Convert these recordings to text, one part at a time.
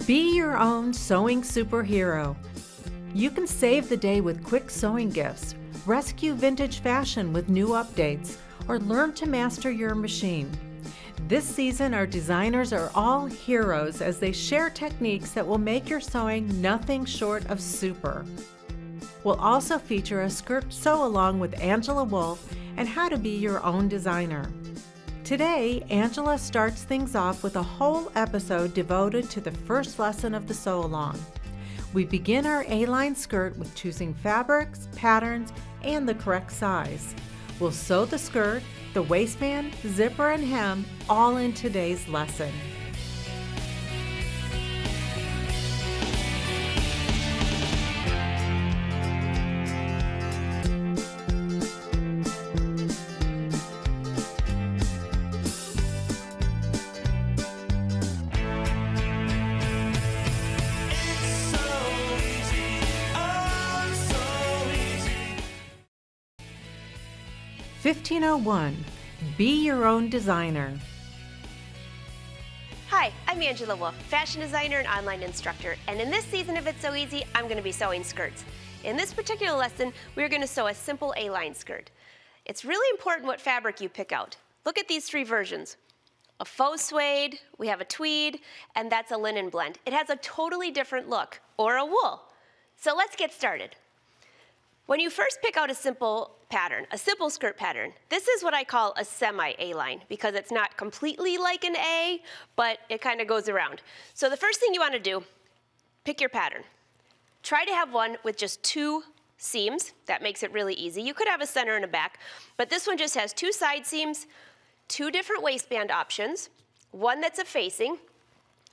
Be your own sewing superhero. You can save the day with quick sewing gifts, rescue vintage fashion with new updates, or learn to master your machine. This season, our designers are all heroes as they share techniques that will make your sewing nothing short of super. We'll also feature a skirt sew-along with Angela Wolf and how to be your own designer. Today, Angela starts things off with a whole episode devoted to the first lesson of the sew-along. We begin our A-line skirt with choosing fabrics, patterns, and the correct size. We'll sew the skirt, the waistband, zipper, and hem all in today's lesson. It's so easy, oh so easy. 1501. Be your own designer. Hi, I'm Angela Wolf, fashion designer and online instructor, and in this season of It's So Easy, I'm going to be sewing skirts. In this particular lesson, we're going to sew a simple A-line skirt. It's really important what fabric you pick out. Look at these three versions. A faux suede, we have a tweed, and that's a linen blend. It has a totally different look, or a wool. So let's get started. When you first pick out a simple pattern, a simple skirt pattern, this is what I call a semi-A-line because it's not completely like an A, but it kind of goes around. So the first thing you want to do, pick your pattern. Try to have one with just two seams. That makes it really easy. You could have a center and a back, but this one just has two side seams, two different waistband options, one that's a facing.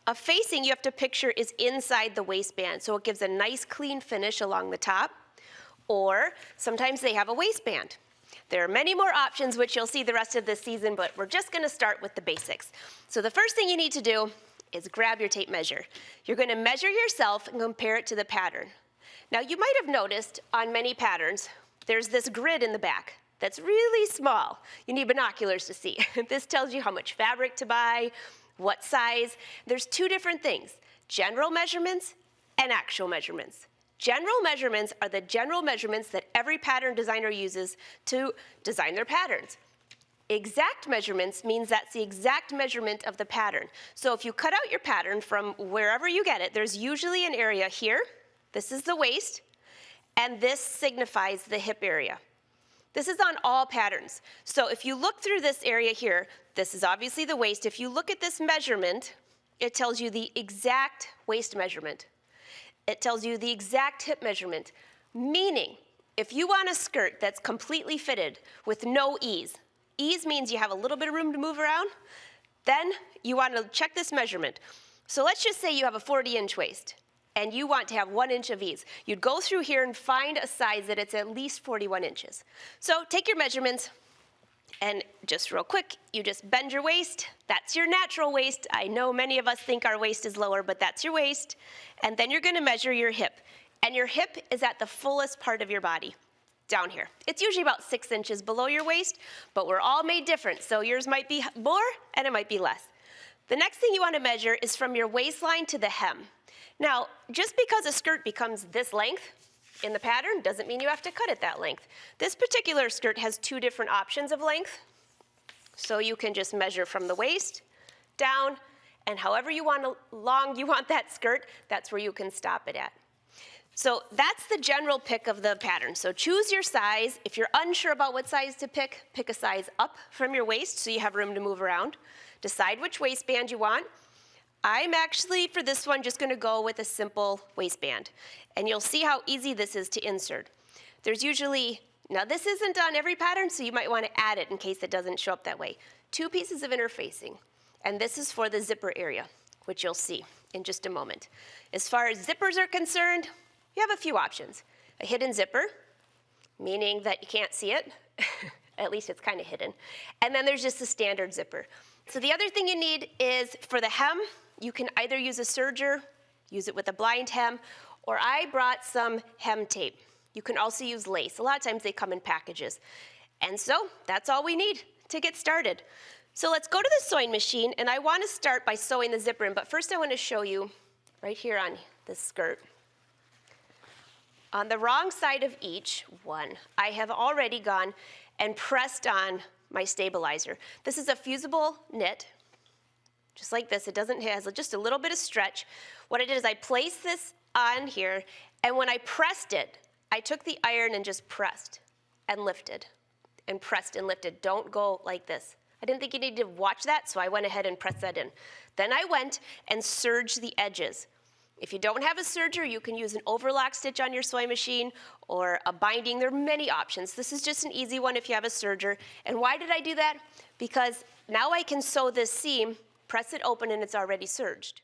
A facing you have to picture is inside the waistband, so it gives a nice clean finish along the top. Or sometimes they have a waistband. There are many more options, which you'll see the rest of this season, but we're just going to start with the basics. So the first thing you need to do is grab your tape measure. You're going to measure yourself and compare it to the pattern. Now, you might have noticed on many patterns, there's this grid in the back that's really small. You need binoculars to see. This tells you how much fabric to buy, what size. There's two different things, general measurements and actual measurements. General measurements are the general measurements that every pattern designer uses to design their patterns. Exact measurements means that's the exact measurement of the pattern. So if you cut out your pattern from wherever you get it, there's usually an area here. This is the waist, and this signifies the hip area. This is on all patterns. So if you look through this area here, this is obviously the waist. If you look at this measurement, it tells you the exact waist measurement. It tells you the exact hip measurement, meaning if you want a skirt that's completely fitted with no ease, ease means you have a little bit of room to move around, then you want to check this measurement. So let's just say you have a 40-inch waist and you want to have 1 inch of ease. You'd go through here and find a size that it's at least 41 inches. So take your measurements. And just real quick, you just bend your waist. That's your natural waist. I know many of us think our waist is lower, but that's your waist. And then you're going to measure your hip. And your hip is at the fullest part of your body, down here. It's usually about 6 inches below your waist, but we're all made different. So yours might be more and it might be less. The next thing you want to measure is from your waistline to the hem. Now, just because a skirt becomes this length in the pattern doesn't mean you have to cut it that length. This particular skirt has two different options of length. So you can just measure from the waist down, and however long you want that skirt, that's where you can stop it at. So that's the general pick of the pattern. So choose your size. If you're unsure about what size to pick, pick a size up from your waist so you have room to move around. Decide which waistband you want. I'm actually, for this one, just going to go with a simple waistband. And you'll see how easy this is to insert. There's usually, now this isn't on every pattern, so you might want to add it in case it doesn't show up that way. 2 pieces of interfacing. And this is for the zipper area, which you'll see in just a moment. As far as zippers are concerned, you have a few options. A hidden zipper, meaning that you can't see it. At least it's kind of hidden. And then there's just a standard zipper. So the other thing you need is for the hem, you can either use a serger, use it with a blind hem, or I brought some hem tape. You can also use lace. A lot of times they come in packages. And so that's all we need to get started. So let's go to the sewing machine, and I want to start by sewing the zipper in, but first I want to show you right here on this skirt. On the wrong side of each one, I have already gone and pressed on my stabilizer. This is a fusible knit, just like this. It has just a little bit of stretch. What I did is I placed this on here, and when I pressed it, I took the iron and just pressed and lifted and pressed and lifted. Don't go like this. I didn't think you needed to watch that, so I went ahead and pressed that in. Then I went and serged the edges. If you don't have a serger, you can use an overlock stitch on your sewing machine or a binding. There are many options. This is just an easy one if you have a serger. And why did I do that? Because now I can sew this seam, press it open, and it's already serged.